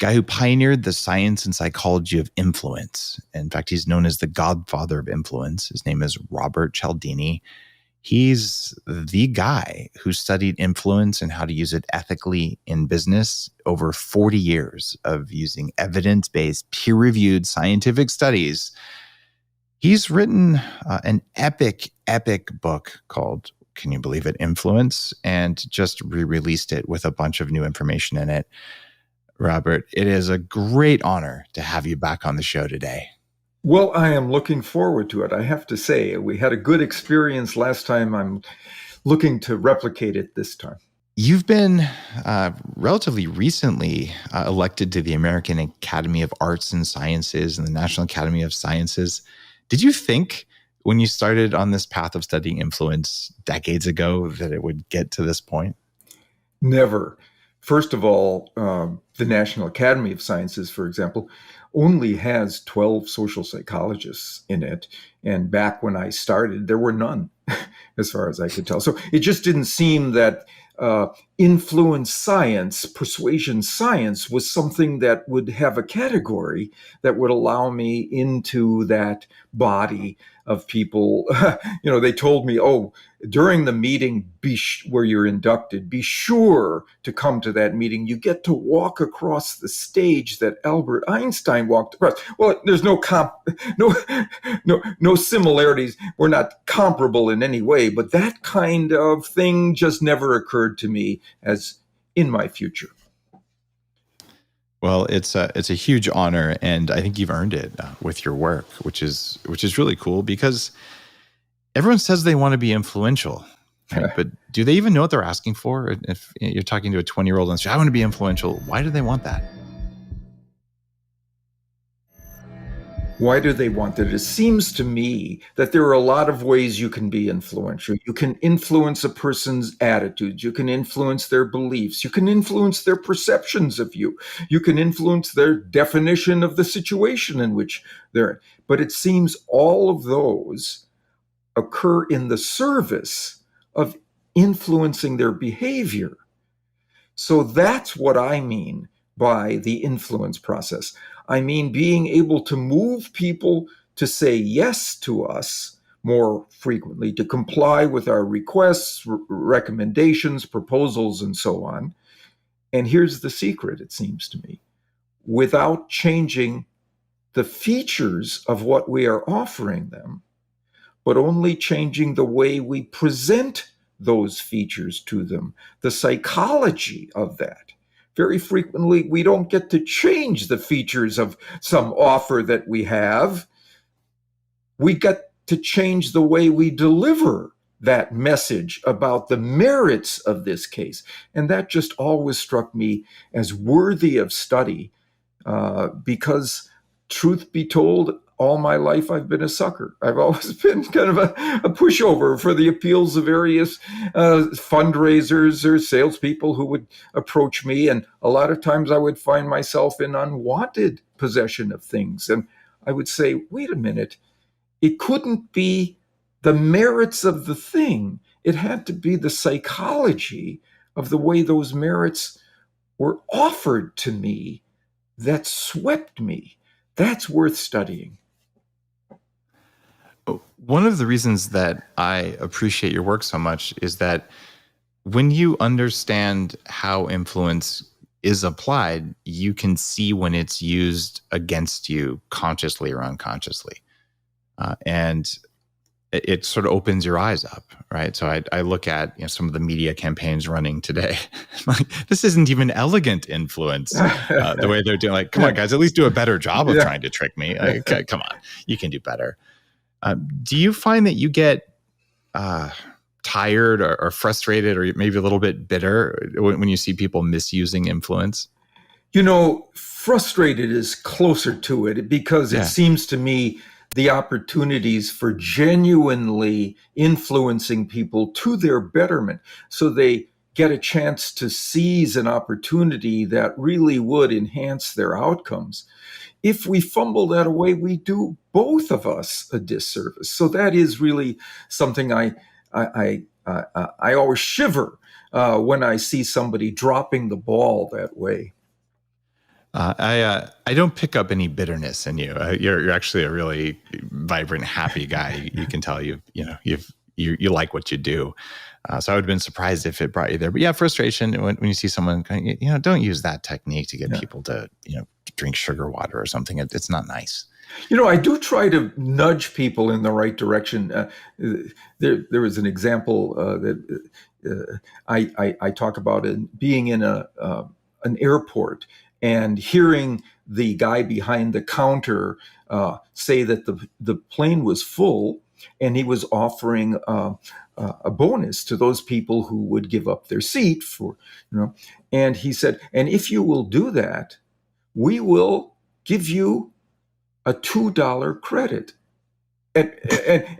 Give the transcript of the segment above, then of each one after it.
guy who pioneered the science and psychology of influence. In fact, he's known as the godfather of influence. His name is Robert Cialdini. He's the guy who studied influence and how to use it ethically in business over 40 years of using evidence-based, peer-reviewed scientific studies. He's written an epic book called, can you believe it, Influence, and just re-released it with a bunch of new information in it. Robert, it is a great honor to have you back on the show today. Well, I am looking forward to it. I have to say, we had a good experience last time. I'm looking to replicate it this time. You've been relatively recently elected to the American Academy of Arts and Sciences and the National Academy of Sciences. Did you think when you started on this path of studying influence decades ago that it would get to this point? Never. First of all, the National Academy of Sciences, for example, only has 12 social psychologists in it. And back when I started, there were none, as far as I could tell. So it just didn't seem that influence science, persuasion science, was something that would have a category that would allow me into that body of people. They told me, during the meeting where you're inducted, be sure to come to that meeting. You get to walk across the stage that Albert Einstein walked across. Well, there's no similarities. We're not comparable in any way, but that kind of thing just never occurred to me as in my future. Well, it's a huge honor, and I think you've earned it with your work, which is really cool, because everyone says they want to be influential, right? But do they even know what they're asking for? If you're talking to a 20-year-old and say, I want to be influential, why do they want that? Why do they want that? It seems to me that there are a lot of ways you can be influential. You can influence a person's attitudes. You can influence their beliefs. You can influence their perceptions of you. You can influence their definition of the situation in which they're in. But it seems all of those occur in the service of influencing their behavior. So that's what I mean by the influence process. I mean being able to move people to say yes to us more frequently, to comply with our requests, recommendations, proposals, and so on. And here's the secret, it seems to me. Without changing the features of what we are offering them, but only changing the way we present those features to them, the psychology of that. Very frequently, we don't get to change the features of some offer that we have. We get to change the way we deliver that message about the merits of this case. And that just always struck me as worthy of study, because truth be told, all my life I've been a sucker. I've always been kind of a pushover for the appeals of various fundraisers or salespeople who would approach me. And a lot of times I would find myself in unwanted possession of things. And I would say, wait a minute, it couldn't be the merits of the thing. It had to be the psychology of the way those merits were offered to me that swept me. That's worth studying. One of the reasons that I appreciate your work so much is that when you understand how influence is applied, you can see when it's used against you consciously or unconsciously. And it sort of opens your eyes up, right? So I look at some of the media campaigns running today. Like, this isn't even elegant influence, the way they're doing. Like, come on, guys, at least do a better job of trying to trick me. Like, come on, you can do better. Do you find that you get tired or frustrated or maybe a little bit bitter when you see people misusing influence? Frustrated is closer to it, because it seems to me the opportunities for genuinely influencing people to their betterment, so they get a chance to seize an opportunity that really would enhance their outcomes. If we fumble that away, we do both of us a disservice. So that is really something I always shiver when I see somebody dropping the ball that way. I don't pick up any bitterness in you. You're actually a really vibrant, happy guy. You can tell you like what you do. So I would have been surprised if it brought you there. But yeah, frustration when you see someone, don't use that technique to get people to drink sugar water or something. It's not nice. I do try to nudge people in the right direction. There was an example that I talk about being in an airport and hearing the guy behind the counter say that the plane was full, and he was offering a bonus to those people who would give up their seat for, and he said, and if you will do that, we will give you a $2 credit. And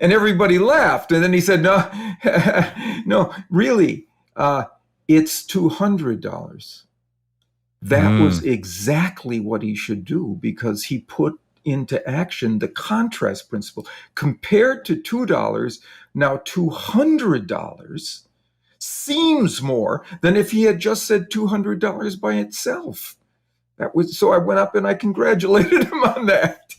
everybody laughed. And then he said, no, no, really, it's $200. That was exactly what he should do, because he put into action the contrast principle. Compared to $2, now $200 seems more than if he had just said $200 by itself. So I went up and I congratulated him on that.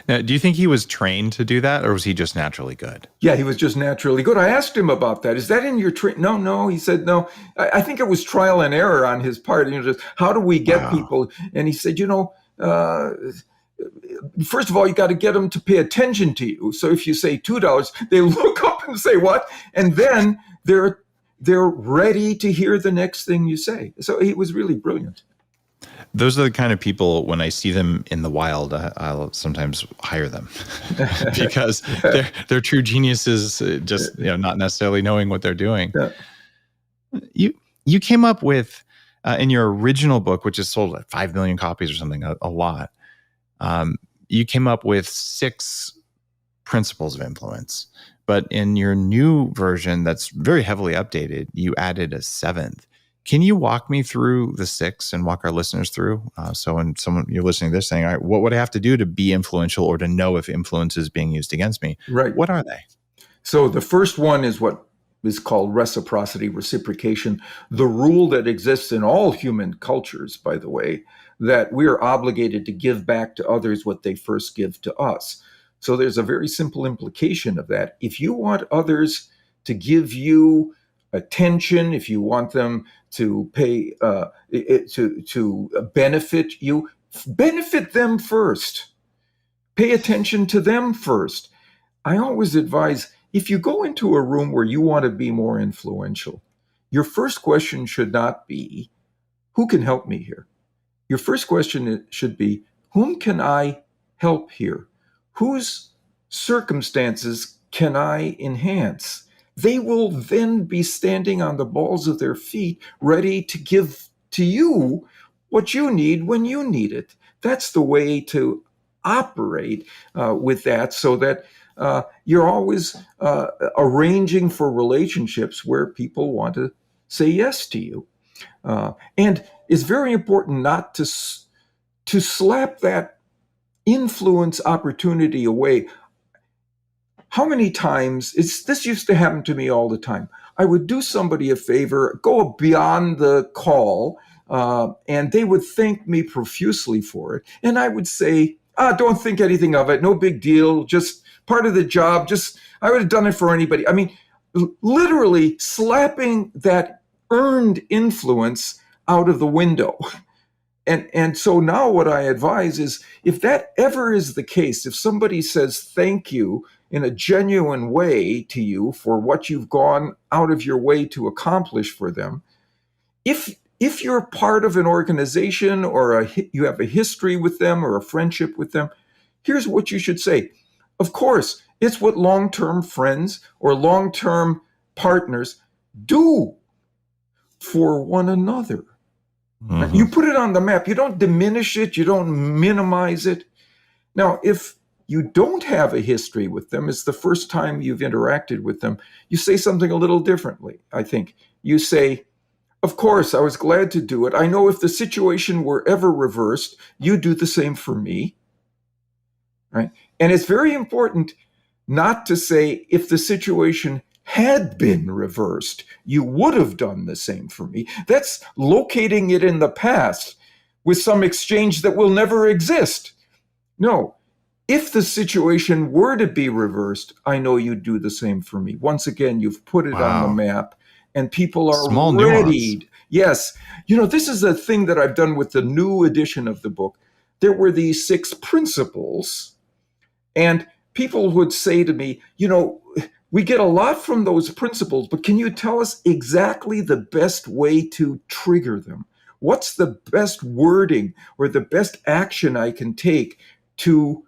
Now, do you think he was trained to do that, or was he just naturally good? Yeah, he was just naturally good. I asked him about that. Is that in your training? No. He said, no. I think it was trial and error on his part. Just how do we get people? And he said, first of all, you got to get them to pay attention to you. So if you say $2, they look up and say, what? And then they're ready to hear the next thing you say. So he was really brilliant. Those are the kind of people, when I see them in the wild, I'll sometimes hire them because they're true geniuses, just not necessarily knowing what they're doing. Yeah. You came up with, in your original book, which is sold like 5 million copies or something, a lot, you came up with 6 principles of influence. But in your new version that's very heavily updated, you added a 7th. Can you walk me through the 6 and walk our listeners through? So when you're listening to this saying, all right, what would I have to do to be influential or to know if influence is being used against me? Right. What are they? So the first one is what is called reciprocity, reciprocation, the rule that exists in all human cultures, by the way, that we are obligated to give back to others what they first give to us. So there's a very simple implication of that. If you want others to give you attention, if you want them to pay, to benefit you, benefit them first. Pay attention to them first. I always advise, if you go into a room where you want to be more influential, your first question should not be, who can help me here? Your first question should be, whom can I help here? Whose circumstances can I enhance? They will then be standing on the balls of their feet, ready to give to you what you need when you need it. That's the way to operate with that, so that you're always arranging for relationships where people want to say yes to you. And it's very important not to slap that influence opportunity away. How many times, this used to happen to me all the time. I would do somebody a favor, go beyond the call, and they would thank me profusely for it. And I would say, don't think anything of it, no big deal, just part of the job, I would have done it for anybody. I mean, literally slapping that earned influence out of the window. And so now what I advise is, if that ever is the case, if somebody says thank you in a genuine way to you for what you've gone out of your way to accomplish for them, if you're part of an organization or you have a history with them or a friendship with them, here's what you should say. Of course, it's what long-term friends or long-term partners do for one another. Mm-hmm. You put it on the map. You don't diminish it. You don't minimize it. Now, if you don't have a history with them, it's the first time you've interacted with them, you say something a little differently, I think. You say, of course, I was glad to do it. I know if the situation were ever reversed, you do the same for me. Right? And it's very important not to say, if the situation had been reversed, you would have done the same for me. That's locating it in the past with some exchange that will never exist. No, if the situation were to be reversed, I know you'd do the same for me. Once again, you've put it on the Wow. map and people are Small nuance. ready. Yes. This is a thing that I've done with the new edition of the book. There were these 6 principles, and people would say to me, we get a lot from those principles, but can you tell us exactly the best way to trigger them? What's the best wording or the best action I can take to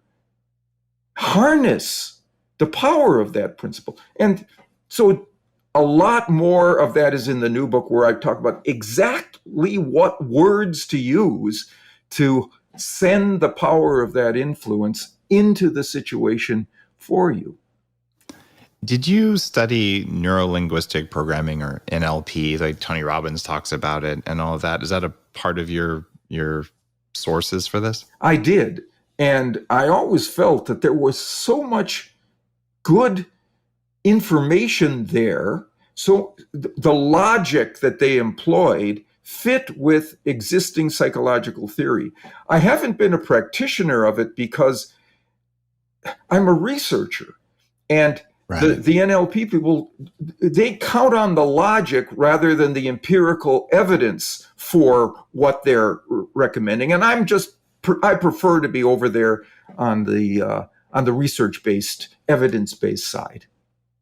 harness the power of that principle? And so a lot more of that is in the new book, where I talk about exactly what words to use to send the power of that influence into the situation for you. Did you study neuro-linguistic programming, or NLP, like Tony Robbins talks about it and all of that? Is that a part of your sources for this? I did. And I always felt that there was so much good information there. So the logic that they employed fit with existing psychological theory. I haven't been a practitioner of it because I'm a researcher. And Right. the NLP people, they count on the logic rather than the empirical evidence for what they're recommending. And I prefer to be over there on the research-based, evidence-based side.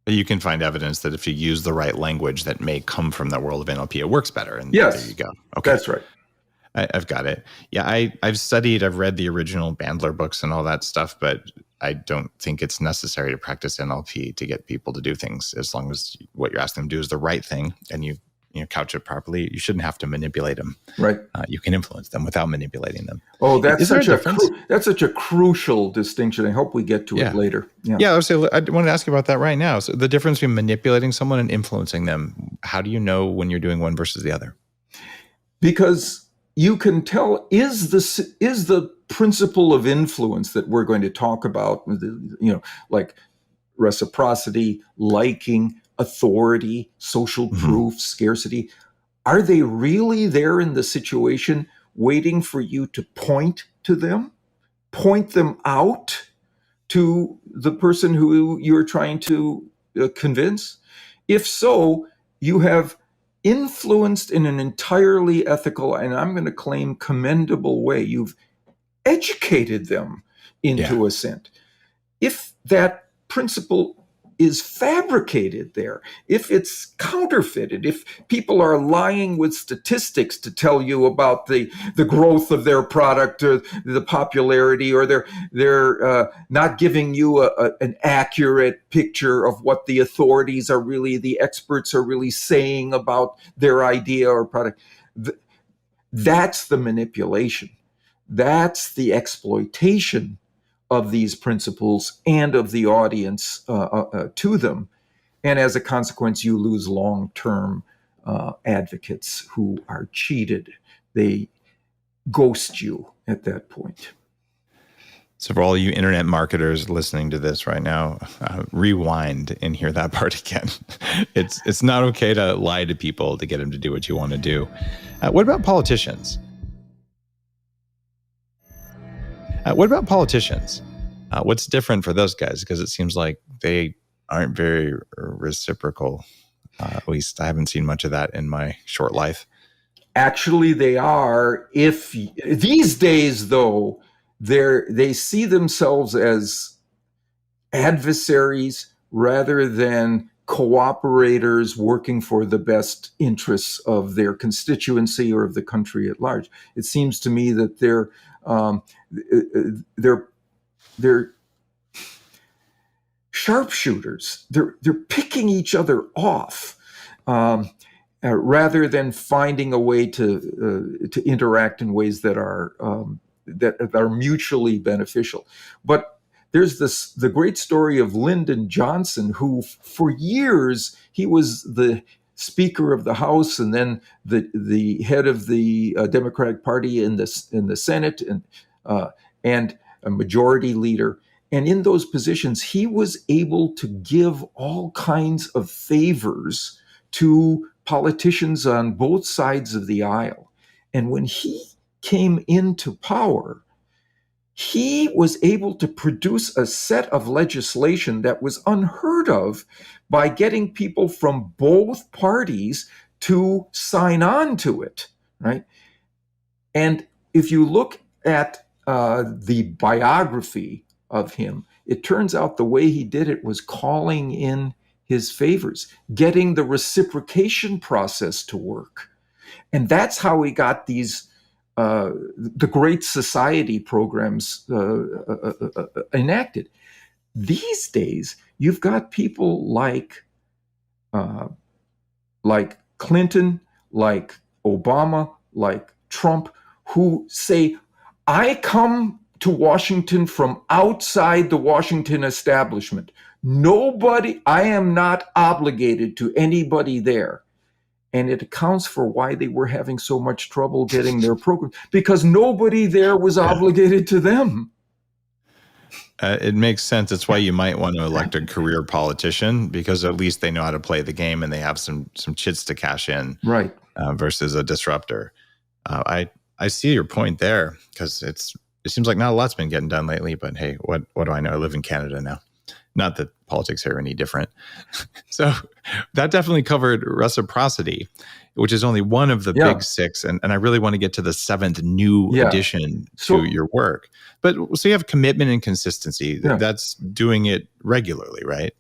You can find evidence that if you use the right language that may come from the world of NLP, it works better. And yes, there you go. Okay, that's right. I've got it. Yeah, I've read the original Bandler books and all that stuff, but I don't think it's necessary to practice NLP to get people to do things. As long as what you're asking them to do is the right thing and you couch it properly, you shouldn't have to manipulate them. Right. You can influence them without manipulating them. Oh, that's such a crucial distinction. I hope we get to it later. Yeah, I wanted to ask you about that right now. So the difference between manipulating someone and influencing them, how do you know when you're doing one versus the other? Because you can tell, is the principle of influence that we're going to talk about, like reciprocity, liking, authority, social proof, scarcity, are they really there in the situation waiting for you to point them out to the person who you're trying to convince? If so, you have influenced in an entirely ethical, and I'm going to claim commendable way. You've educated them into assent. If that principle is fabricated there, if it's counterfeited, if people are lying with statistics to tell you about the growth of their product or the popularity, or they're not giving you an accurate picture of what the authorities are really, the experts are really saying about their idea or product, that's the manipulation. That's the exploitation of these principles and of the audience to them. And as a consequence, you lose long-term advocates who are cheated. They ghost you at that point. So for all you internet marketers listening to this right now, rewind and hear that part again. It's not okay to lie to people to get them to do what you want to do. What about politicians? What's different for those guys? Because it seems like they aren't very reciprocal. At least I haven't seen much of that in my short life. Actually, they are. If these days, though, they see themselves as adversaries rather than cooperators working for the best interests of their constituency or of the country at large. It seems to me that they're sharpshooters. They're picking each other off rather than finding a way to interact in ways that are mutually beneficial. But there's the great story of Lyndon Johnson, who for years he was the Speaker of the House and then the head of the Democratic Party in the Senate and a majority leader. And in those positions, he was able to give all kinds of favors to politicians on both sides of the aisle. And when he came into power, he was able to produce a set of legislation that was unheard of by getting people from both parties to sign on to it, right? And if you look at the biography of him, it turns out the way he did it was calling in his favors, getting the reciprocation process to work. And that's how he got these the Great Society programs enacted. These days, you've got people like Clinton, like Obama, like Trump, who say, I come to Washington from outside the Washington establishment. I am not obligated to anybody there. And it accounts for why they were having so much trouble getting their program, because nobody there was obligated to them. It makes sense. It's why you might want to elect a career politician, because at least they know how to play the game and they have some chits to cash in, right? Versus a disruptor. I see your point there, because it seems like not a lot's been getting done lately. But hey, what do I know? I live in Canada now. Not that politics are any different. So that definitely covered reciprocity, which is only one of the big six. And I really want to get to the seventh new addition to your work. But so you have commitment and consistency. Yeah. That's doing it regularly, right?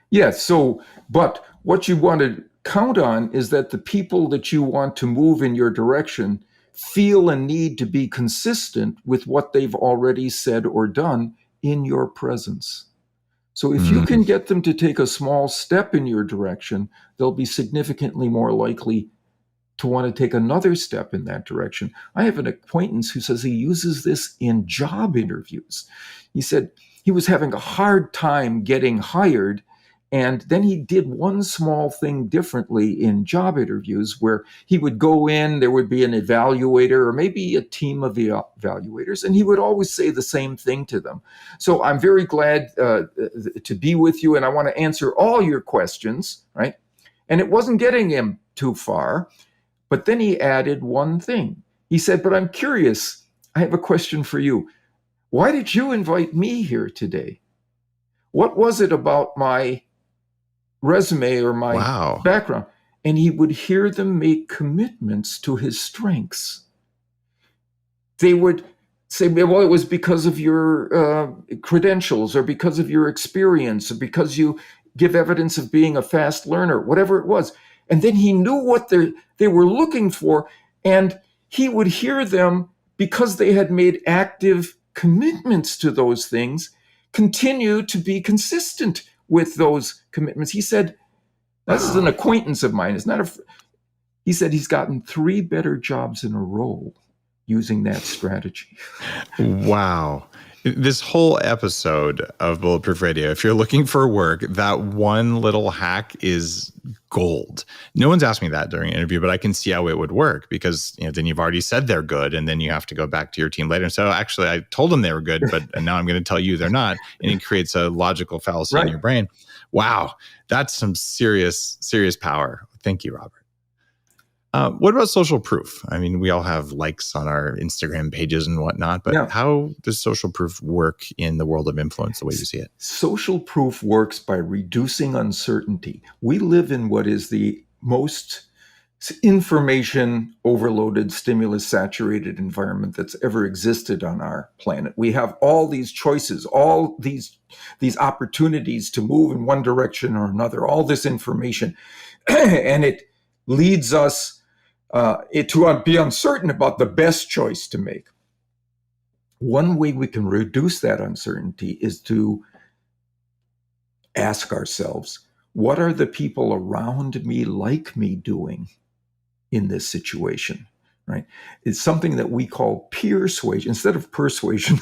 Yes. So, but what you want to count on is that the people that you want to move in your direction feel a need to be consistent with what they've already said or done in your presence. So if you can get them to take a small step in your direction, they'll be significantly more likely to want to take another step in that direction. I have an acquaintance who says he uses this in job interviews. He said he was having a hard time getting hired, and then he did one small thing differently in job interviews, where he would go in, there would be an evaluator or maybe a team of evaluators, and he would always say the same thing to them. So I'm very glad to be with you, and I want to answer all your questions, right? And it wasn't getting him too far, but then he added one thing. He said, but I'm curious, I have a question for you. Why did you invite me here today? What was it about my resume or my background? And he would hear them make commitments to his strengths. They would say, well, it was because of your credentials, or because of your experience, or because you give evidence of being a fast learner, whatever it was. And then he knew what they were looking for, and he would hear them, because they had made active commitments to those things, continue to be consistent with those commitments. He said, this is an acquaintance of mine. It's not he said he's gotten 3 better jobs in a row using that strategy. Wow. This whole episode of Bulletproof Radio, if you're looking for work, that one little hack is gold. No one's asked me that during an interview, but I can see how it would work, because then you've already said they're good, and then you have to go back to your team later and say, oh, actually, I told them they were good, but now I'm going to tell you they're not. And it creates a logical fallacy in your brain. Wow. That's some serious, serious power. Thank you, Robert. What about social proof? I mean, we all have likes on our Instagram pages and whatnot, but how does social proof work in the world of influence, the way you see it? Social proof works by reducing uncertainty. We live in what is the most information overloaded, stimulus saturated environment that's ever existed on our planet. We have all these choices, all these opportunities to move in one direction or another, all this information, and it leads us to be uncertain about the best choice to make. One way we can reduce that uncertainty is to ask ourselves, what are the people around me like me doing in this situation, right? It's something that we call peer-suasion, instead of persuasion,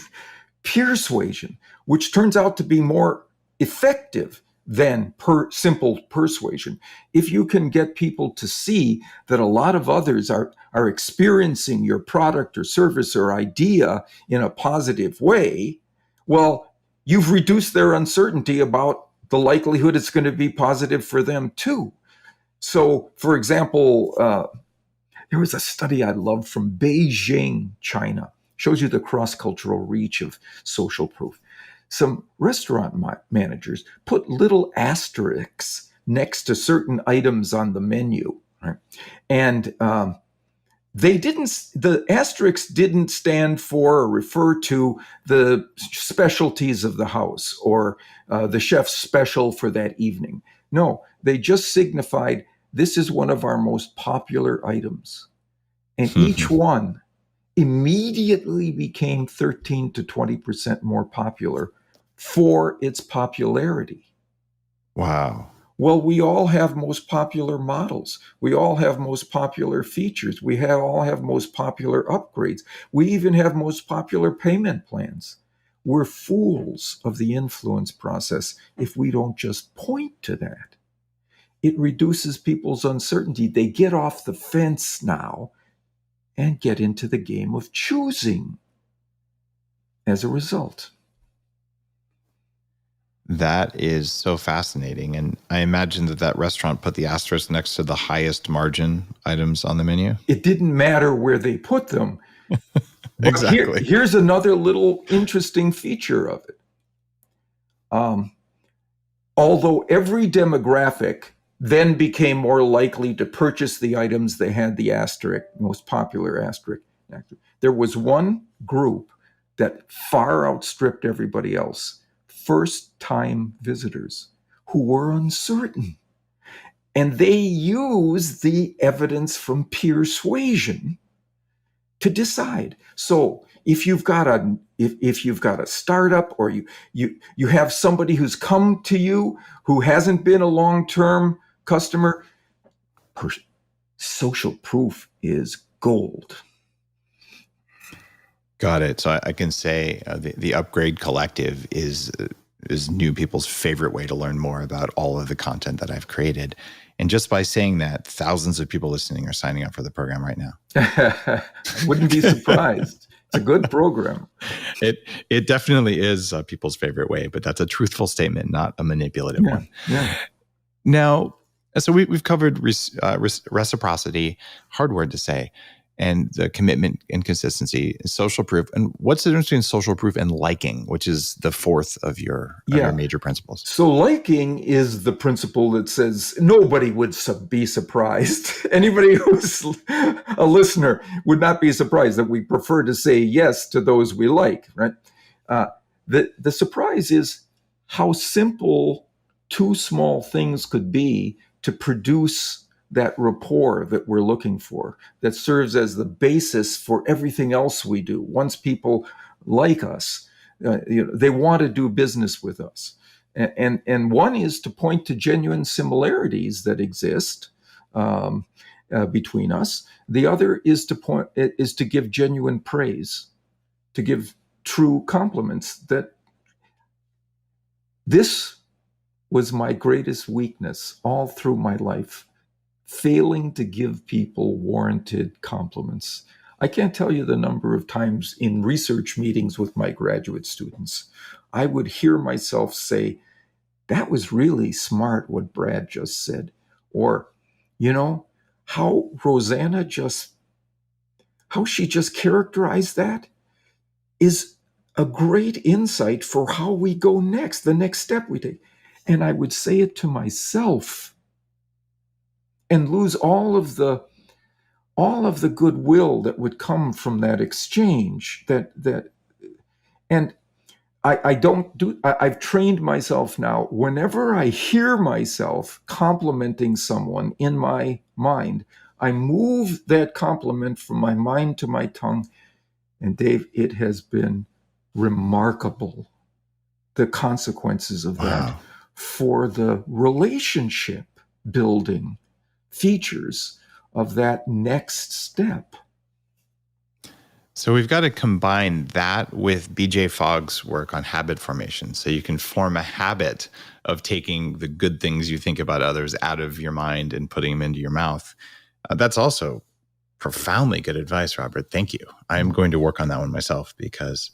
peer-suasion, which turns out to be more effective than simple persuasion. If you can get people to see that a lot of others are experiencing your product or service or idea in a positive way, well, you've reduced their uncertainty about the likelihood it's going to be positive for them too. So, for example, there was a study I loved from Beijing, China. Shows you the cross-cultural reach of social proof. Some restaurant managers put little asterisks next to certain items on the menu, right? And the asterisks didn't stand for or refer to the specialties of the house or the chef's special for that evening. No, they just signified this is one of our most popular items. And each one immediately became 13 to 20% more popular for its popularity. Wow. Well, we all have most popular models. We all have most popular features. We all have most popular upgrades. We even have most popular payment plans. We're fools of the influence process if we don't just point to that. It reduces people's uncertainty. They get off the fence now and get into the game of choosing as a result. That is so fascinating. And I imagine that restaurant put the asterisk next to the highest margin items on the menu. It didn't matter where they put them. Exactly. Here's another little interesting feature of it. Although every demographic then became more likely to purchase the items they had the asterisk, most popular asterisk, there was one group that far outstripped everybody else. First-time visitors who were uncertain. And they use the evidence from Persuasion to decide. So if you've got a startup or you have somebody who's come to you who hasn't been a long-term customer, social proof is gold. Got it. So I can say the Upgrade Collective is new people's favorite way to learn more about all of the content that I've created. And just by saying that, thousands of people listening are signing up for the program right now. I wouldn't be surprised. It's a good program. It definitely is people's favorite way, but that's a truthful statement, not a manipulative one. Yeah. Now, so we've covered reciprocity, hard word to say, and the commitment and consistency, social proof. And what's the difference between social proof and liking, which is the fourth of your major principles? So liking is the principle that says nobody would be surprised. Anybody who's a listener would not be surprised that we prefer to say yes to those we like, right? The surprise is how simple two small things could be to produce that rapport that we're looking for, that serves as the basis for everything else we do. Once people like us, they want to do business with us. And one is to point to genuine similarities that exist between us. The other is to give genuine praise, to give true compliments. That this was my greatest weakness all through my life. Failing to give people warranted compliments. I can't tell you the number of times in research meetings with my graduate students, I would hear myself say, that was really smart what Brad just said. Or, how she just characterized that is a great insight for how we go next, the next step we take. And I would say it to myself and lose all of the goodwill that would come from that exchange. I've trained myself now. Whenever I hear myself complimenting someone in my mind, I move that compliment from my mind to my tongue. And Dave, it has been remarkable, the consequences of that for the relationship building features of that next step. So we've got to combine that with BJ Fogg's work on habit formation. So you can form a habit of taking the good things you think about others out of your mind and putting them into your mouth. That's also profoundly good advice, Robert. Thank you. I'm going to work on that one myself because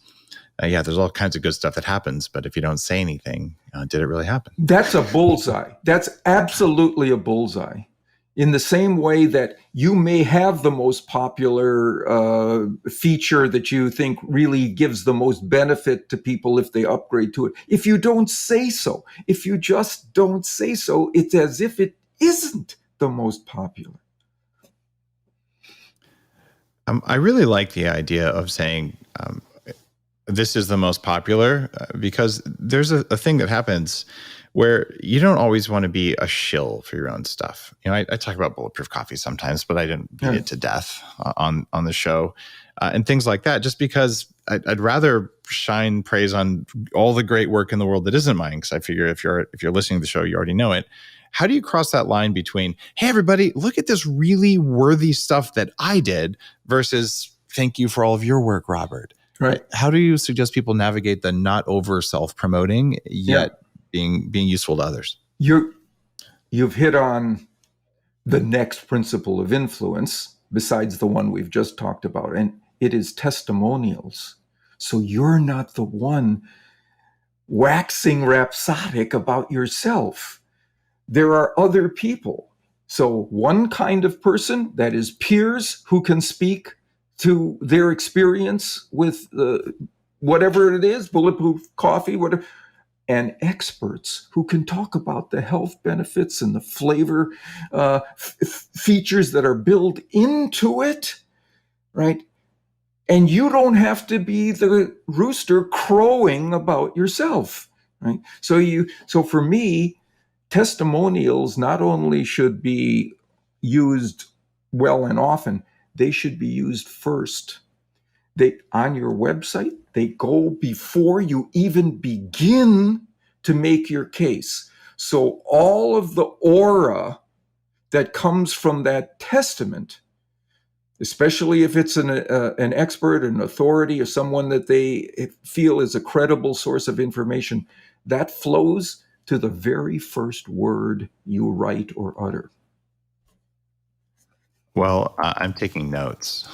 yeah, there's all kinds of good stuff that happens, but if you don't say anything, did it really happen? That's a bullseye. That's absolutely a bullseye. In the same way that you may have the most popular feature that you think really gives the most benefit to people if they upgrade to it. If you don't say so, if you just don't say so, it's as if it isn't the most popular. I really like the idea of saying, this is the most popular, because there's a thing that happens where you don't always want to be a shill for your own stuff. I talk about bulletproof coffee sometimes, but I didn't beat it to death on the show, and things like that, just because I'd rather shine praise on all the great work in the world that isn't mine, because I figure if you're listening to the show, you already know it. How do you cross that line between, hey, everybody, look at this really worthy stuff that I did, versus thank you for all of your work, Robert? Right. How do you suggest people navigate the not over self-promoting yet being useful to others? You've hit on the next principle of influence, besides the one we've just talked about, and it is testimonials. So you're not the one waxing rhapsodic about yourself. There are other people. So one kind of person, that is peers who can speak to their experience with whatever it is, bulletproof coffee, whatever, and experts who can talk about the health benefits and the flavor features that are built into it, right? And you don't have to be the rooster crowing about yourself, right? So for me, testimonials not only should be used well and often, they should be used first. On your website, they go before you even begin to make your case. So all of the aura that comes from that testament, especially if it's an expert, an authority, or someone that they feel is a credible source of information, that flows to the very first word you write or utter. Well, I'm taking notes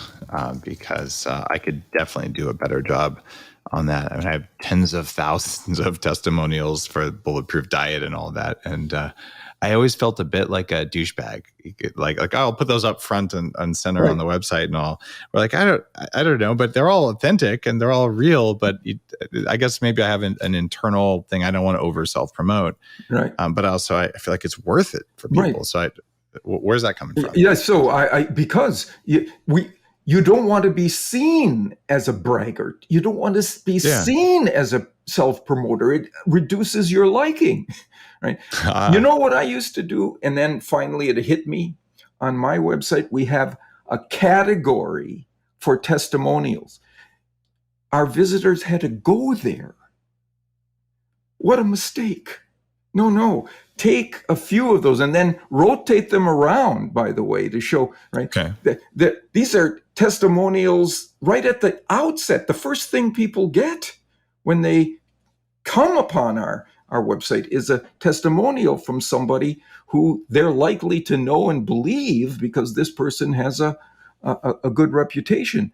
because I could definitely do a better job on that. I have tens of thousands of testimonials for Bulletproof Diet and all that. And I always felt a bit like a douchebag. Like I'll put those up front and center on the website and all. We're like, I don't know, but they're all authentic and they're all real. But I guess maybe I have an internal thing. I don't want to over self-promote. Right. But also I feel like it's worth it for people. Right. So where's that coming from? Yeah, so because you don't want to be seen as a braggart. You don't want to be seen as a self-promoter. It reduces your liking, right? You know what I used to do? And then finally it hit me. On my website, we have a category for testimonials. Our visitors had to go there. What a mistake. No. Take a few of those and then rotate them around, by the way, to show, right? Okay. That these are testimonials right at the outset. The first thing people get when they come upon our website is a testimonial from somebody who they're likely to know and believe because this person has a good reputation.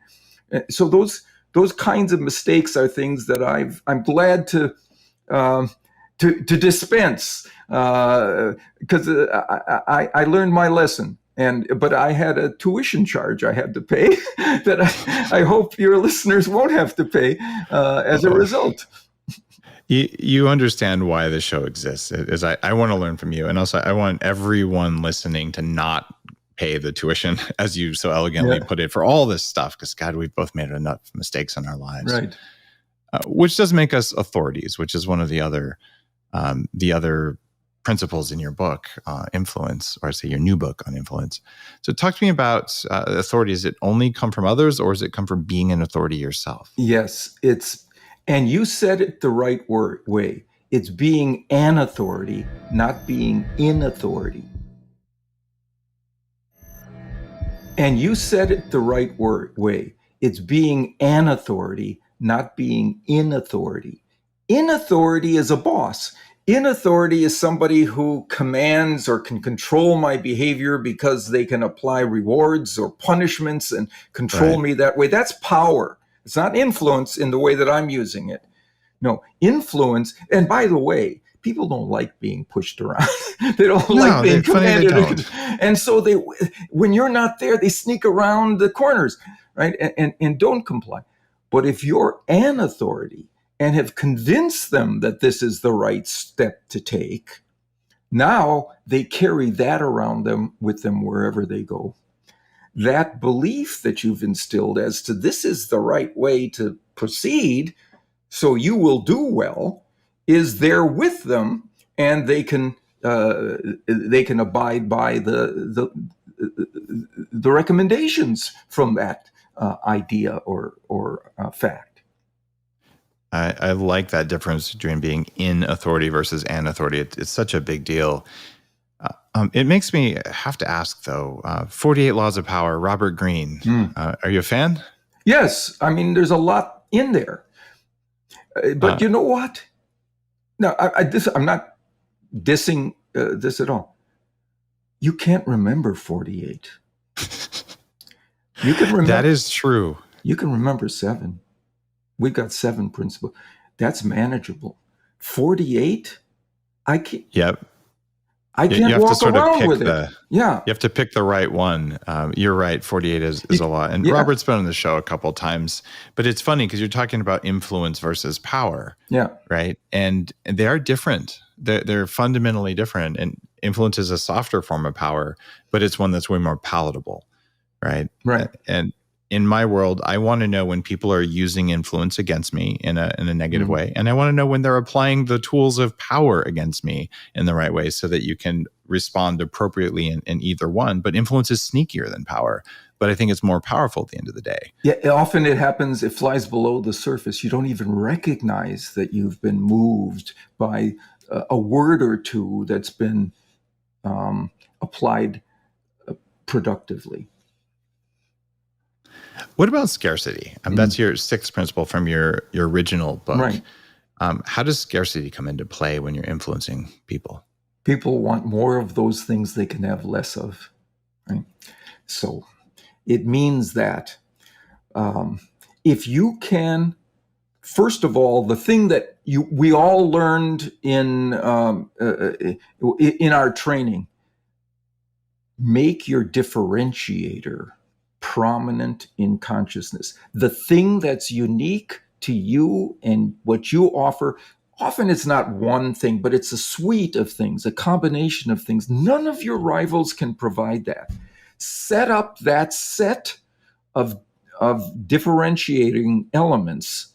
So those kinds of mistakes are things that I'm glad to dispense, because I learned my lesson, but I had a tuition charge I had to pay that I hope your listeners won't have to pay as a result. You understand why the show exists. Is I want to learn from you, and also I want everyone listening to not pay the tuition, as you so elegantly put it, for all this stuff. Because God, we've both made enough mistakes in our lives, right? Which does make us authorities, which is one of the other principles in your book, Influence, or I say your new book on influence. So talk to me about authority. Does it only come from others, or does it come from being an authority yourself? Yes, and you said it the right way. It's being an authority, not being in authority. And you said it the right way. It's being an authority, not being in authority. In authority is a boss. In authority is somebody who commands or can control my behavior because they can apply rewards or punishments and control me that way. That's power. It's not influence in the way that I'm using it. No, influence. And by the way, people don't like being pushed around. They don't like being commanded. And so when you're not there, they sneak around the corners, right? And don't comply. But if you're an authority and have convinced them that this is the right step to take, now they carry that around them with them wherever they go. That belief that you've instilled as to this is the right way to proceed, so you will do well, is there with them, and they can abide by the recommendations from that idea or fact. I like that difference between being in authority versus an authority. It's such a big deal. It makes me have to ask, though, 48 Laws of Power, Robert Greene. Are you a fan? Yes. I mean, there's a lot in there. But you know what? No, I'm not dissing this at all. You can't remember 48. You can remember. That is true. You can remember 7. We've got 7 principles. That's manageable. 48, I can't. Yep. I can't walk around with it. Yeah. You have to pick the right one. You're right. 48 is a lot. And Robert's been on the show a couple of times, but it's funny because you're talking about influence versus power. Yeah. Right. And they are different. They're fundamentally different. And influence is a softer form of power, but it's one that's way more palatable. Right. Right. And in my world, I want to know when people are using influence against me in a negative way. And I want to know when they're applying the tools of power against me in the right way so that you can respond appropriately in either one. But influence is sneakier than power. But I think it's more powerful at the end of the day. Yeah, often it happens, it flies below the surface. You don't even recognize that you've been moved by a word or two that's been applied productively. What about scarcity? That's your 6th principle from your original book. Right. How does scarcity come into play when you're influencing people? People want more of those things they can have less of. Right? So it means that if you can, first of all, the thing that we all learned in our training, make your differentiator prominent in consciousness. The thing that's unique to you and what you offer, often it's not one thing, but it's a suite of things, a combination of things. None of your rivals can provide that. Set up that set of differentiating elements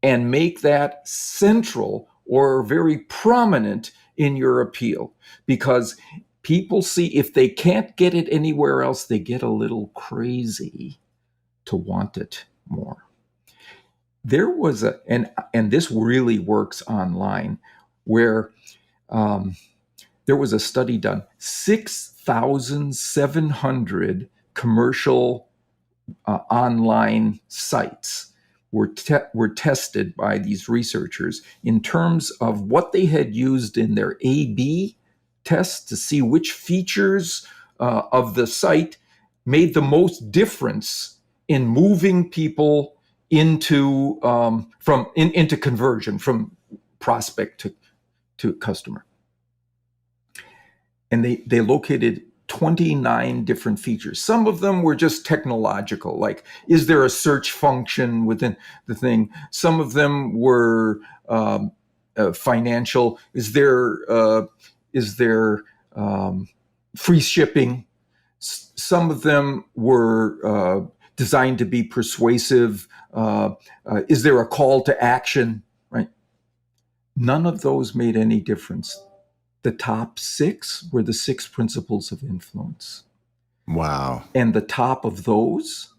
and make that central or very prominent in your appeal, because people see if they can't get it anywhere else, they get a little crazy to want it more. There was and this really works online, where there was a study done. 6,700 commercial online sites were tested by these researchers in terms of what they had used in their A/B tests to see which features of the site made the most difference in moving people into conversion from prospect to customer. And they located 29 different features. Some of them were just technological, like, is there a search function within the thing? Some of them were financial. Is there free shipping? Some of them were designed to be persuasive. Is there a call to action? Right? None of those made any difference. The top 6 were the 6 principles of influence. Wow. And the top of those,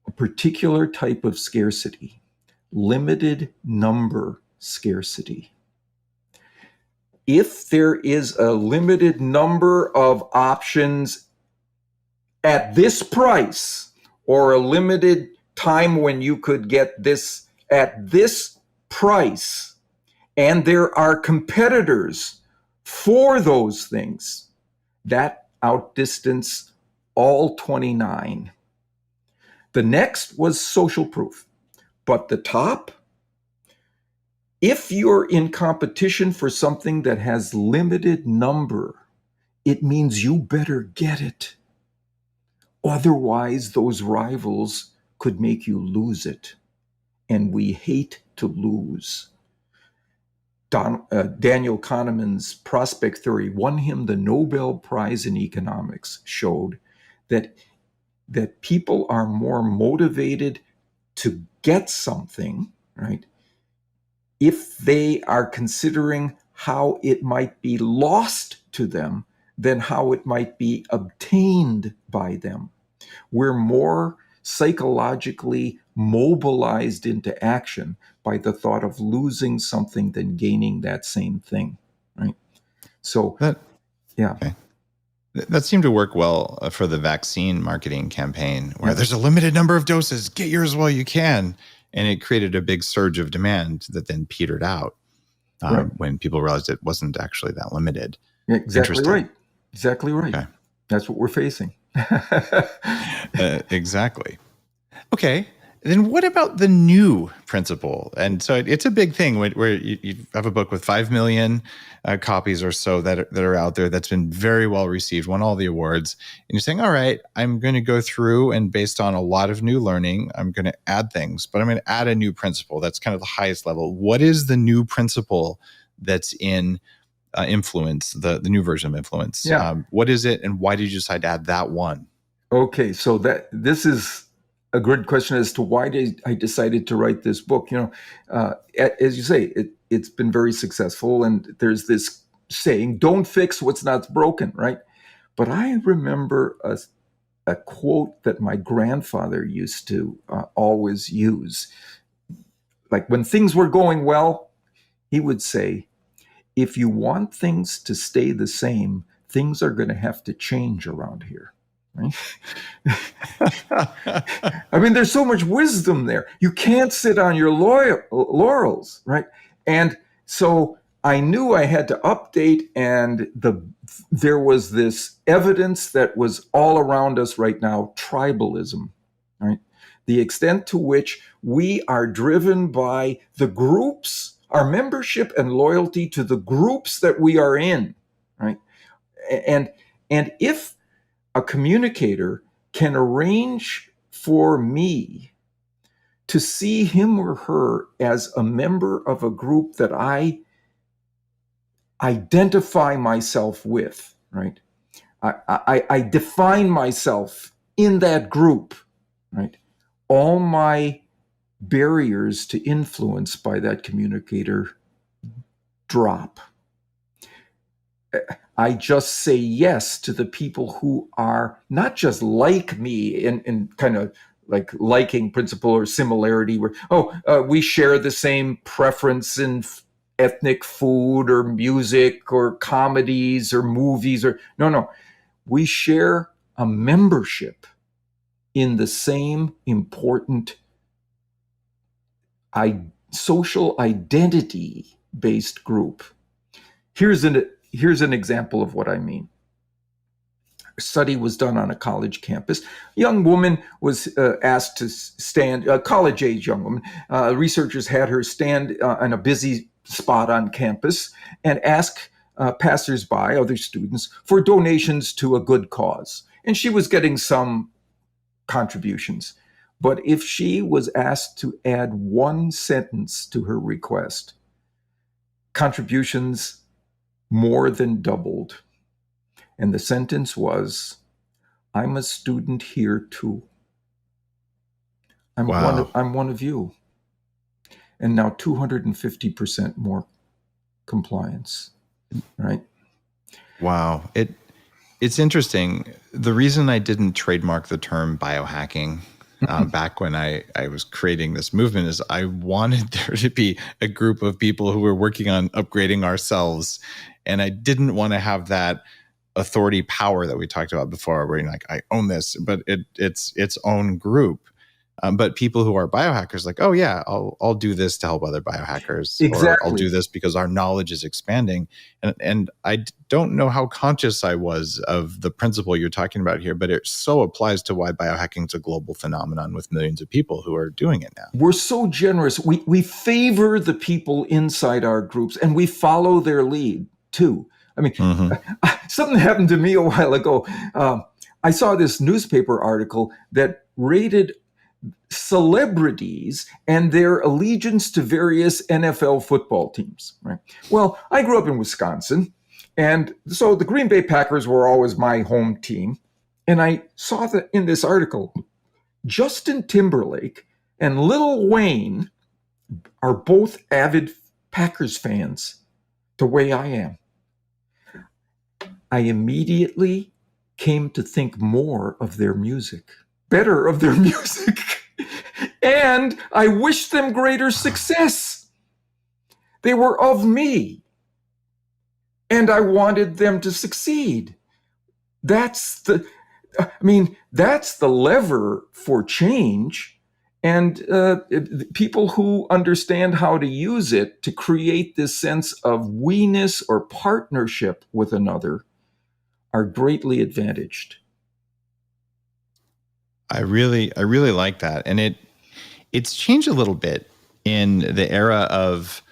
a particular type of scarcity, limited number scarcity. If there is a limited number of options at this price, or a limited time when you could get this at this price, and there are competitors for those things, that outdistance all 29. The next was social proof. But the top, if you're in competition for something that has limited number, it means you better get it. Otherwise, those rivals could make you lose it. And we hate to lose. Daniel Kahneman's prospect theory won him the Nobel Prize in economics, showed that people are more motivated to get something, right, if they are considering how it might be lost to them than how it might be obtained by them. We're more psychologically mobilized into action by the thought of losing something than gaining that same thing, right? So, yeah. Okay. That seemed to work well for the vaccine marketing campaign, where there's a limited number of doses, get yours while you can. And it created a big surge of demand that then petered out when people realized it wasn't actually that limited. Exactly right. Exactly right. Okay. That's what we're facing. Exactly. Okay. Then what about the new principle? And so it's a big thing where you have a book with 5 million copies or so that are out there that's been very well received, won all the awards. And you're saying, all right, I'm going to go through and based on a lot of new learning, I'm going to add things, but I'm going to add a new principle. That's kind of the highest level. What is the new principle that's in Influence, the new version of Influence? Yeah. What is it and why did you decide to add that one? Okay, so this is a good question as to why I decided to write this book. As you say, it's been very successful, and there's this saying, "Don't fix what's not broken," right? But I remember a quote that my grandfather used to always use. Like when things were going well, he would say, "If you want things to stay the same, things are going to have to change around here." Right? I mean, there's so much wisdom there. You can't sit on your laurels, right? And so I knew I had to update, and there was this evidence that was all around us right now, tribalism, right? The extent to which we are driven by the groups, our membership and loyalty to the groups that we are in, right? And if a communicator can arrange for me to see him or her as a member of a group that I identify myself with, right? I define myself in that group, right? All my barriers to influence by that communicator drop. I just say yes to the people who are not just like me in kind of like liking principle or similarity where, we share the same preference in ethnic food or music or comedies or movies or no. We share a membership in the same important social identity-based group. Here's an example of what I mean. A study was done on a college campus. A young woman was asked to stand, a college-age young woman. Researchers had her stand in a busy spot on campus and ask passersby, other students, for donations to a good cause. And she was getting some contributions. But if she was asked to add one sentence to her request, contributions more than doubled. And the sentence was, "I'm a student here too. I'm one of you." And now 250% more compliance, right? Wow. It's interesting. The reason I didn't trademark the term biohacking back when I was creating this movement is I wanted there to be a group of people who were working on upgrading ourselves. And I didn't want to have that authority power that we talked about before, where you're like, I own this, but it's its own group. But people who are biohackers, like, oh yeah, I'll do this to help other biohackers, or I'll Exactly. do this because our knowledge is expanding. And I don't know how conscious I was of the principle you're talking about here, but it so applies to why biohacking is a global phenomenon with millions of people who are doing it now. We're so generous. We favor the people inside our groups, and we follow their lead too. I mean, something happened to me a while ago. I saw this newspaper article that rated celebrities and their allegiance to various NFL football teams. Right? Well, I grew up in Wisconsin, and so the Green Bay Packers were always my home team. And I saw that in this article, Justin Timberlake and Lil Wayne are both avid Packers fans, the way I am. I immediately came to think more of their music, better of their music, and I wished them greater success. They were of me, and I wanted them to succeed. That's the lever for change. And people who understand how to use it to create this sense of we-ness or partnership with another are greatly advantaged. I really like that. And it's changed a little bit in the era of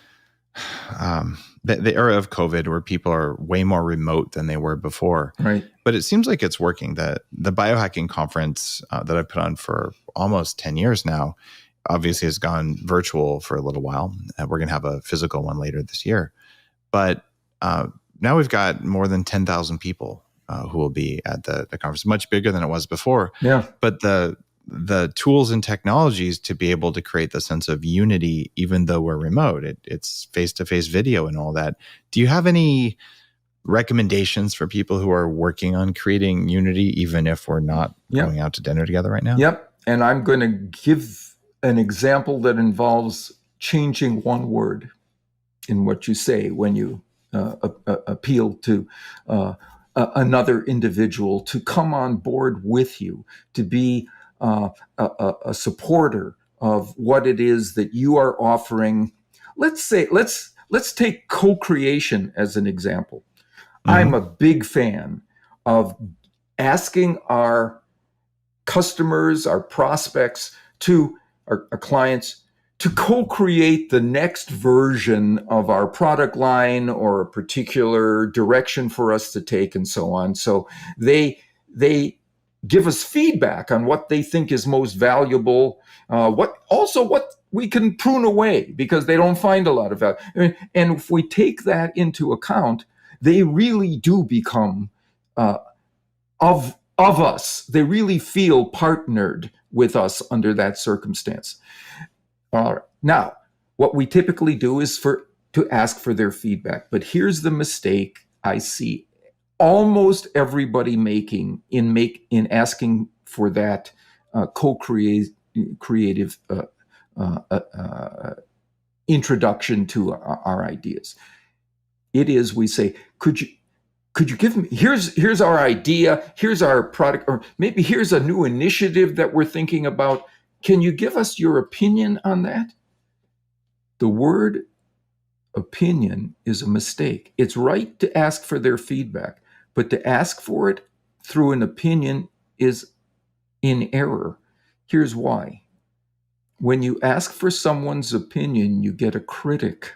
the era of COVID, where people are way more remote than they were before. Right. But it seems like it's working. The biohacking conference that I've put on for almost 10 years now, obviously has gone virtual for a little while. We're going to have a physical one later this year. But now we've got more than 10,000 people who will be at the conference, much bigger than it was before. Yeah. But the tools and technologies to be able to create the sense of unity, even though we're remote, it's face-to-face video and all that. Do you have any recommendations for people who are working on creating unity, even if we're not going out to dinner together right now? Yep. And I'm going to give an example that involves changing one word in what you say when you appeal to another individual to come on board with you, to be a supporter of what it is that you are offering. Let's take co-creation as an example. I'm a big fan of asking our customers, our prospects, our clients, to co-create the next version of our product line or a particular direction for us to take, and so on. So they give us feedback on what they think is most valuable, what we can prune away because they don't find a lot of value. And if we take that into account, they really do become of us. They really feel partnered with us under that circumstance. All right. Now, what we typically do is to ask for their feedback. But here's the mistake I see almost everybody making in asking for that creative introduction to our ideas. It is, we say, could you give me, here's our idea, here's our product, or maybe here's a new initiative that we're thinking about. Can you give us your opinion on that? The word opinion is a mistake. It's right to ask for their feedback, but to ask for it through an opinion is in error. Here's why. When you ask for someone's opinion, you get a critic.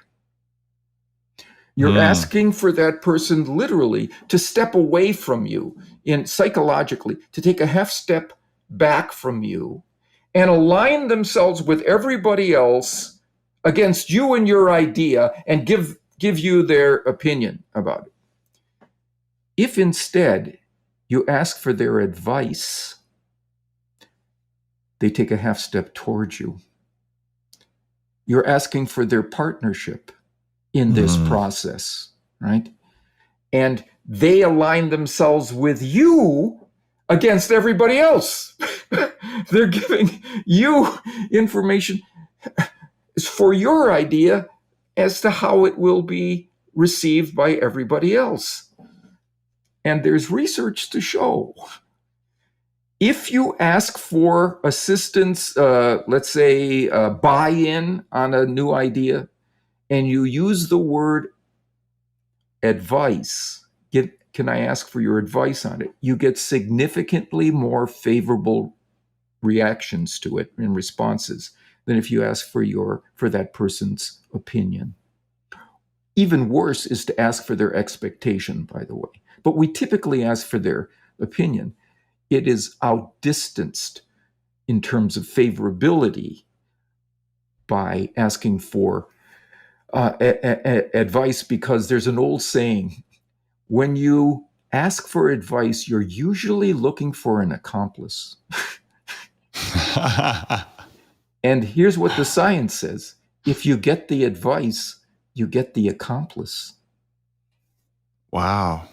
You're asking for that person literally to step away from you, psychologically, to take a half step back from you and align themselves with everybody else against you and your idea and give you their opinion about it. If instead you ask for their advice, they take a half step towards you. You're asking for their partnership in this process, right? And they align themselves with you against everybody else. They're giving you information for your idea as to how it will be received by everybody else. And there's research to show If you ask for assistance, let's say buy-in on a new idea, and you use the word advice, can I ask for your advice on it? You get significantly more favorable reactions to it and responses than if you ask for that person's opinion. Even worse is to ask for their expectation, by the way. But we typically ask for their opinion. It is outdistanced in terms of favorability by asking for advice, because there's an old saying: when you ask for advice, you're usually looking for an accomplice. And here's what the science says: if you get the advice, you get the accomplice. Wow.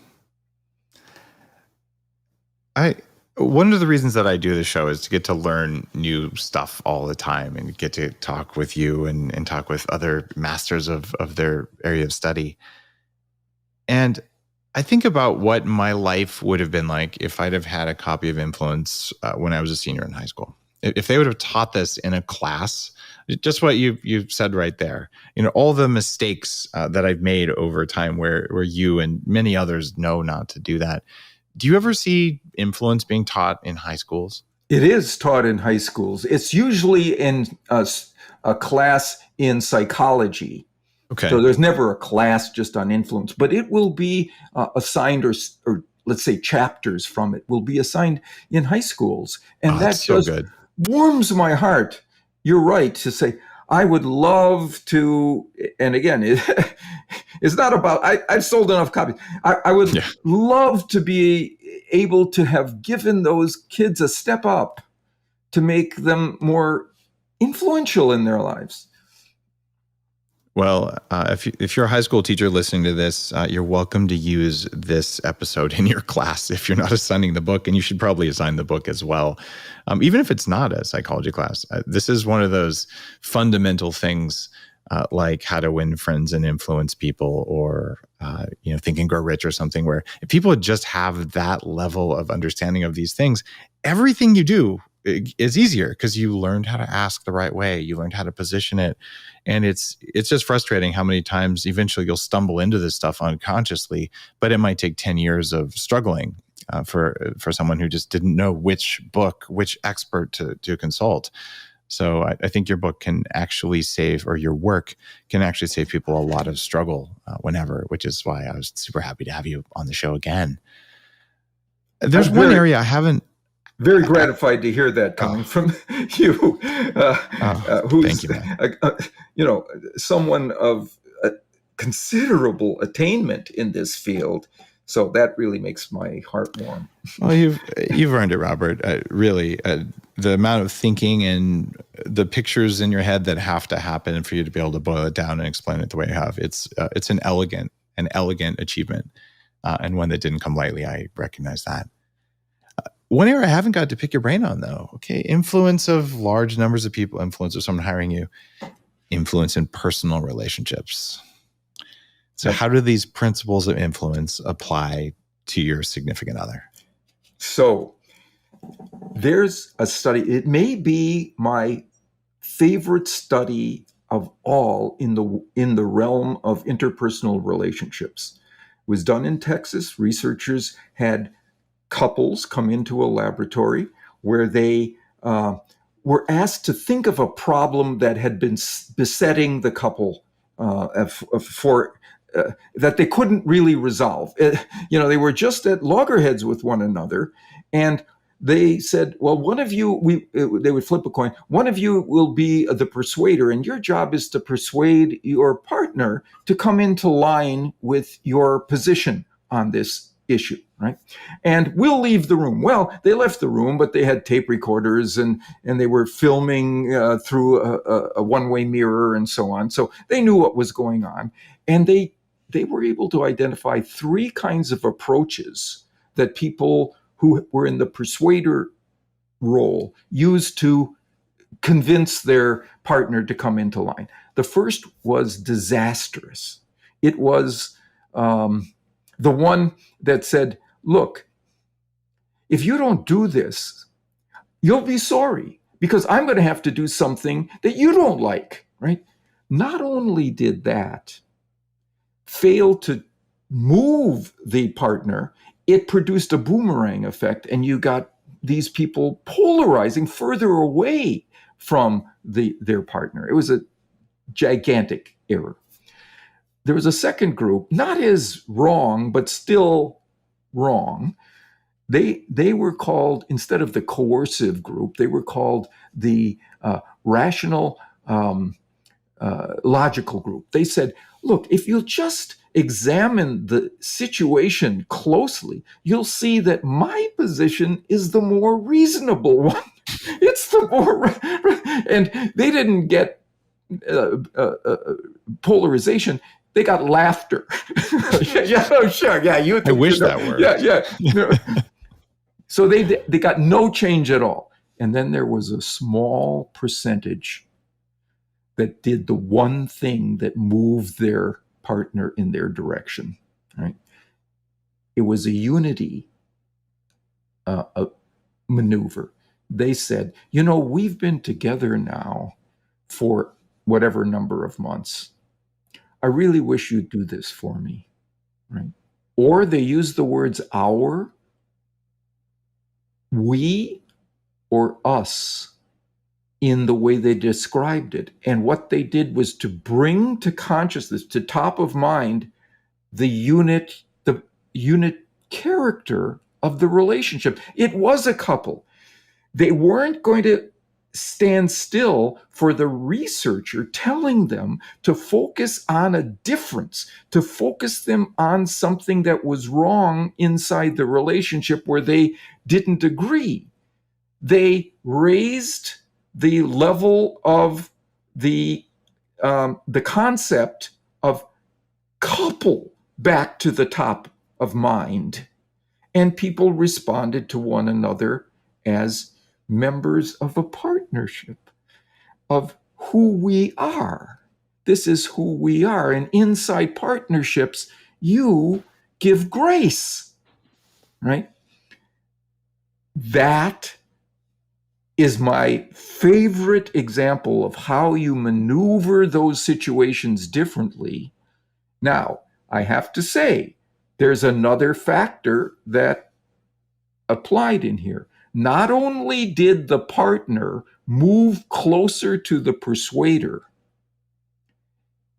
One of the reasons that I do the show is to get to learn new stuff all the time and get to talk with you and talk with other masters of their area of study. And I think about what my life would have been like if I'd have had a copy of Influence when I was a senior in high school. If they would have taught this in a class, just what you said right there, all the mistakes that I've made over time where you and many others know not to do that. Do you ever see Influence being taught in high schools? It is taught in high schools. It's usually in a class in psychology. Okay. So there's never a class just on influence, but it will be assigned, or let's say chapters from it will be assigned in high schools. And that so just good. Warms my heart. You're right to say, I would love to, and again, it's not about, I've sold enough copies. I would love to be able to have given those kids a step up to make them more influential in their lives. Well, if you're a high school teacher listening to this, you're welcome to use this episode in your class if you're not assigning the book, and you should probably assign the book as well. Even if it's not a psychology class, this is one of those fundamental things like how to win friends and influence people, or Think and Grow Rich or something, where if people just have that level of understanding of these things, everything you do is easier because you learned how to ask the right way. You learned how to position it. And it's just frustrating how many times eventually you'll stumble into this stuff unconsciously, but it might take 10 years of struggling for someone who just didn't know which book, which expert to consult. So I think your book can actually save, or your work can actually save people a lot of struggle whenever, which is why I was super happy to have you on the show again. There's one area I haven't. Very gratified to hear that coming from you, who's thank you, someone of considerable attainment in this field. So that really makes my heart warm. Well, you've earned it, Robert. Really, the amount of thinking and the pictures in your head that have to happen for you to be able to boil it down and explain it the way you have, it's an elegant achievement, and one that didn't come lightly. I recognize that. One area I haven't got to pick your brain on, though. Okay, influence of large numbers of people, influence of someone hiring you, influence in personal relationships. So how do these principles of influence apply to your significant other? So there's a study. It may be my favorite study of all in the realm of interpersonal relationships. It was done in Texas. Researchers had couples come into a laboratory where they were asked to think of a problem that had been besetting the couple that they couldn't really resolve. They were just at loggerheads with one another, and they said, well, one of you, they would flip a coin. One of you will be the persuader, and your job is to persuade your partner to come into line with your position on this issue, right? And we'll leave the room. Well, they left the room, but they had tape recorders and they were filming through a one-way mirror and so on. So they knew what was going on. And they were able to identify three kinds of approaches that people who were in the persuader role used to convince their partner to come into line. The first was disastrous. It was the one that said, look, if you don't do this, you'll be sorry because I'm going to have to do something that you don't like, right? Not only did that fail to move the partner, it produced a boomerang effect, and you got these people polarizing further away from their partner. It was a gigantic error. There was a second group, not as wrong, but still wrong. They were called, instead of the coercive group, they were called the rational, logical group. They said, look, if you'll just examine the situation closely, you'll see that my position is the more reasonable one. It's the more, and they didn't get polarization. They got laughter. Yeah, oh, sure. Yeah, you. I wish that were. Yeah. So they got no change at all. And then there was a small percentage that did the one thing that moved their partner in their direction. Right? It was a unity a maneuver. They said, we've been together now for whatever number of months. I really wish you'd do this for me. Right? Or they use the words our, we, or us in the way they described it. And what they did was to bring to consciousness, to top of mind, the unit character of the relationship. It was a couple. They weren't going to stand still for the researcher telling them to focus on a difference, to focus them on something that was wrong inside the relationship where they didn't agree. They raised the level of the concept of couple back to the top of mind, and people responded to one another as members of a partnership of who we are. This is who we are. And inside partnerships, you give grace, right? That is my favorite example of how you maneuver those situations differently. Now, I have to say, there's another factor that applied in here. Not only did the partner move closer to the persuader,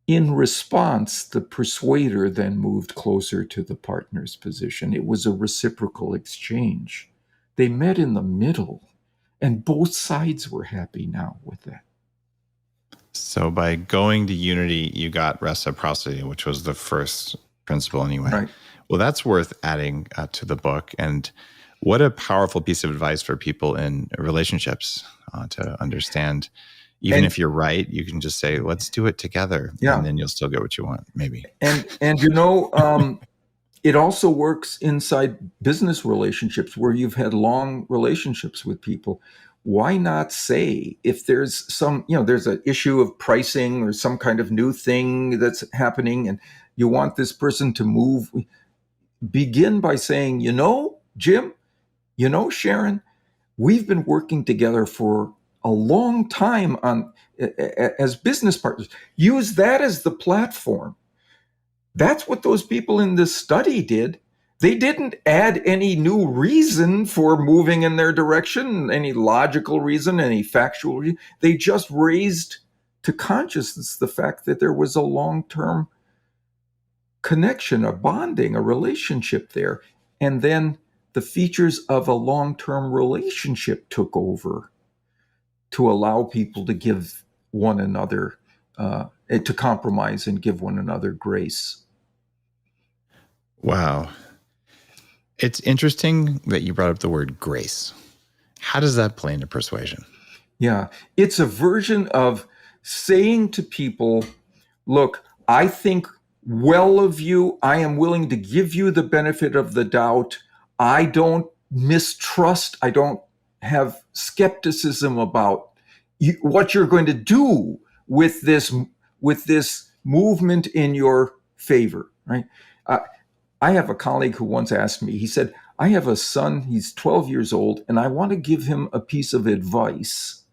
in response, the persuader then moved closer to the partner's position. It was a reciprocal exchange. They met in the middle, and both sides were happy now with that. So by going to unity, you got reciprocity, which was the first principle anyway. Right. Well, that's worth adding to the book. And what a powerful piece of advice for people in relationships to understand. Even if you're right, you can just say, let's do it together. Yeah. And then you'll still get what you want, maybe. And it also works inside business relationships where you've had long relationships with people. Why not say, if there's there's an issue of pricing or some kind of new thing that's happening and you want this person to move, begin by saying, Jim, Sharon, we've been working together for a long time as business partners. Use that as the platform. That's what those people in this study did. They didn't add any new reason for moving in their direction, any logical reason, any factual reason. They just raised to consciousness the fact that there was a long-term connection, a bonding, a relationship there. And then the features of a long-term relationship took over to allow people to give one another, to compromise and give one another grace. Wow. It's interesting that you brought up the word grace. How does that play into persuasion? Yeah, it's a version of saying to people, look, I think well of you. I am willing to give you the benefit of the doubt. I don't mistrust. I don't have skepticism about what you're going to do with this movement in your favor, right? I have a colleague who once asked me, he said, I have a son, he's 12 years old, and I want to give him a piece of advice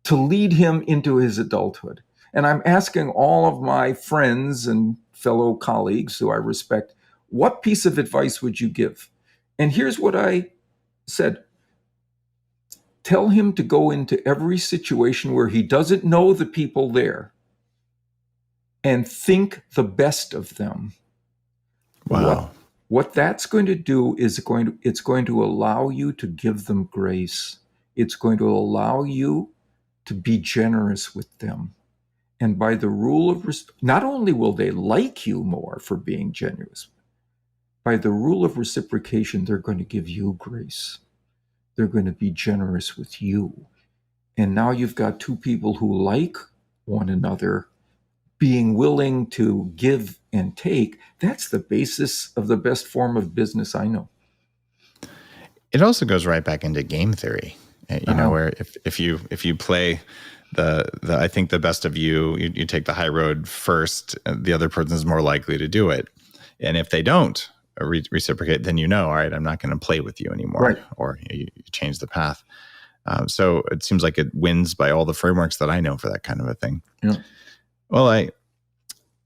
to lead him into his adulthood. And I'm asking all of my friends and fellow colleagues who I respect, what piece of advice would you give? And here's what I said. Tell him to go into every situation where he doesn't know the people there and think the best of them. Wow. What that's going to do is it's going to allow you to give them grace. It's going to allow you to be generous with them. And by the rule of not only will they like you more for being generous, by the rule of reciprocation, they're going to give you grace. They're going to be generous with you. And now you've got two people who like one another being willing to give and take. That's the basis of the best form of business I know. It also goes right back into game theory, where if you play the I think the best of you take the high road first, the other person is more likely to do it. And if they don't reciprocate, then all right, I'm not going to play with you anymore, right. Or you change the path. So it seems like it wins by all the frameworks that I know for that kind of a thing. Yeah. Well,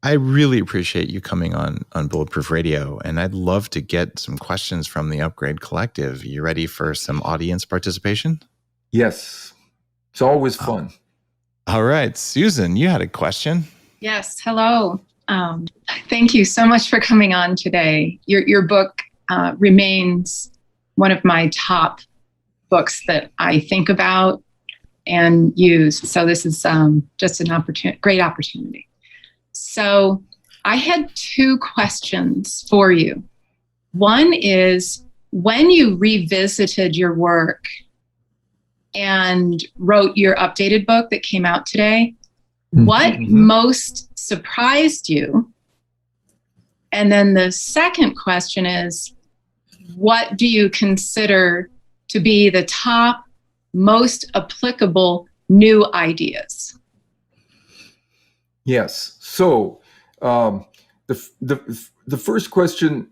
I really appreciate you coming on Bulletproof Radio, and I'd love to get some questions from the Upgrade Collective. You ready for some audience participation? Yes. It's always fun. All right. Susan, you had a question. Yes. Hello. Thank you so much for coming on today. Your book remains one of my top books that I think about and use. So this is just an great opportunity. So I had two questions for you. One is, when you revisited your work and wrote your updated book that came out today, what most surprised you? And then the second question is, what do you consider to be the top most applicable new ideas? Yes. So the first question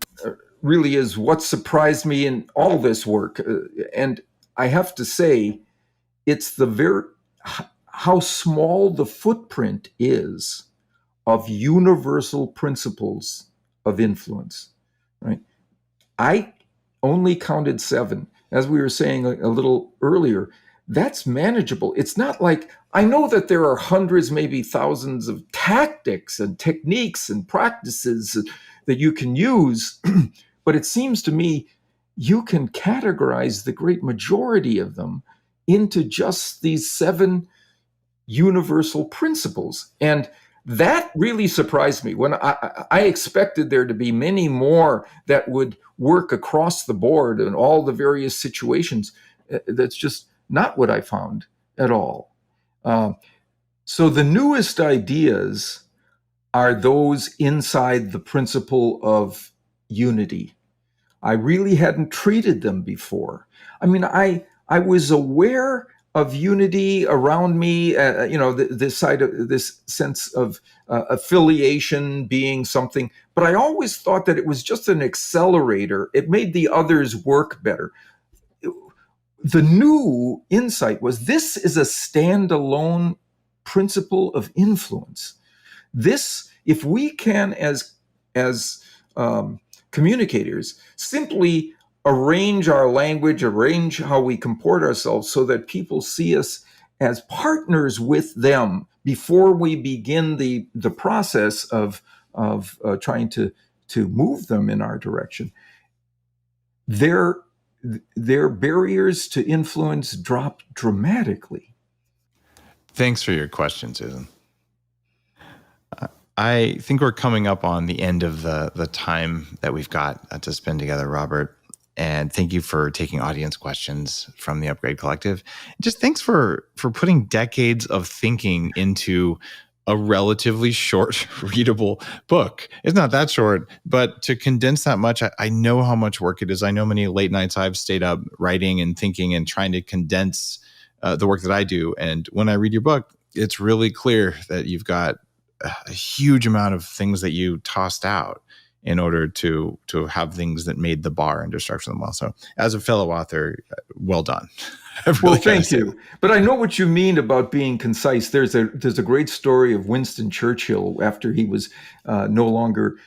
really is, what surprised me in all this work? And I have to say, it's how small the footprint is of universal principles of influence, right? I only counted 7. As we were saying a little earlier, that's manageable. It's not like, I know that there are hundreds, maybe thousands of tactics and techniques and practices that you can use, but it seems to me you can categorize the great majority of them into just these 7 universal principles. And that really surprised me. When I expected there to be many more that would work across the board in all the various situations. That's just not what I found at all. So the newest ideas are those inside the principle of unity. I really hadn't treated them before. I mean, I was aware of unity around me, this side of this sense of affiliation being something, but I always thought that it was just an accelerator. It made the others work better. The new insight was, this is a standalone principle of influence. This, if we can, as communicators, simply arrange our language, arrange how we comport ourselves so that people see us as partners with them before we begin the process of trying to move them in our direction, their barriers to influence drop dramatically. Thanks for your question, Susan. I think we're coming up on the end of the time that we've got to spend together, Robert. And thank you for taking audience questions from the Upgrade Collective. Just thanks for putting decades of thinking into a relatively short, readable book. It's not that short, but to condense that much, I know how much work it is. I know many late nights I've stayed up writing and thinking and trying to condense the work that I do. And when I read your book, it's really clear that you've got a huge amount of things that you tossed out in order to have things that made the bar and structure them well. So as a fellow author, well done. Well, thank you. But I know what you mean about being concise. There's a great story of Winston Churchill after he was no longer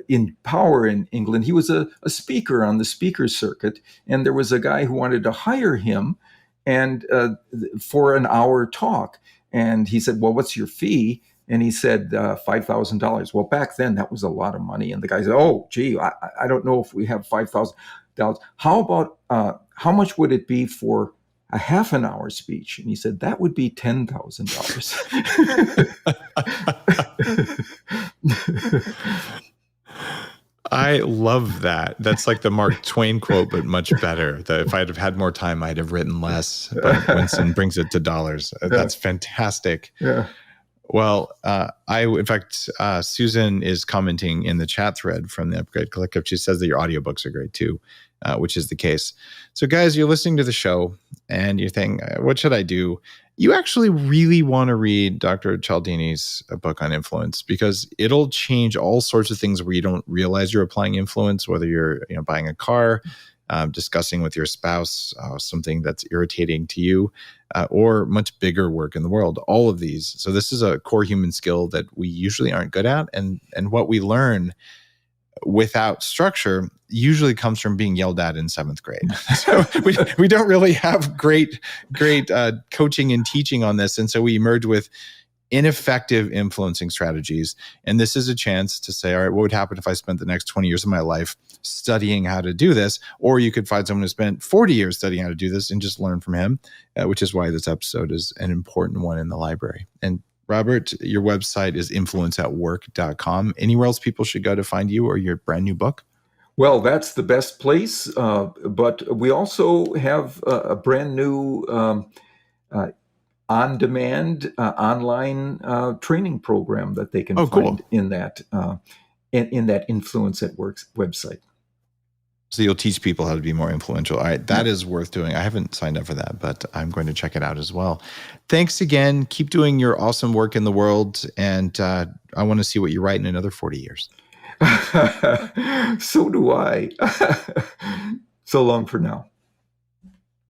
in power in England. He was a speaker on the speaker's circuit, and there was a guy who wanted to hire him and for an hour talk. And he said, well, what's your fee? And he said, $5,000. Well, back then that was a lot of money. And the guy said, oh, gee, I don't know if we have $5,000. How about, how much would it be for a half an hour speech? And he said, that would be $10,000. I love that. That's like the Mark Twain quote, but much better. That if I'd have had more time, I'd have written less. But Winston brings it to dollars. That's fantastic. Yeah. Well, in fact, Susan is commenting in the chat thread from the Upgrade Collective. She says that your audiobooks are great too, which is the case. So guys, you're listening to the show and you're thinking, what should I do? You actually really want to read Dr. Cialdini's book on influence, because it'll change all sorts of things where you don't realize you're applying influence, whether you're buying a car, discussing with your spouse something that's irritating to you, or much bigger work in the world, all of these. So this is a core human skill that we usually aren't good at. And what we learn without structure usually comes from being yelled at in 7th grade. So we don't really have great coaching and teaching on this. And so we emerge with ineffective influencing strategies. And this is a chance to say, all right, what would happen if I spent the next 20 years of my life studying how to do this? Or you could find someone who spent 40 years studying how to do this and just learn from him, which is why this episode is an important one in the library. And Robert, your website is influenceatwork.com. Anywhere else people should go to find you or your brand new book? Well, that's the best place. But we also have a brand new on-demand online training program that they can find in that Influence at Work website. So you'll teach people how to be more influential. All right, that is worth doing. I haven't signed up for that, but I'm going to check it out as well. Thanks again. Keep doing your awesome work in the world, and I want to see what you write in another 40 years. So do I. So long for now.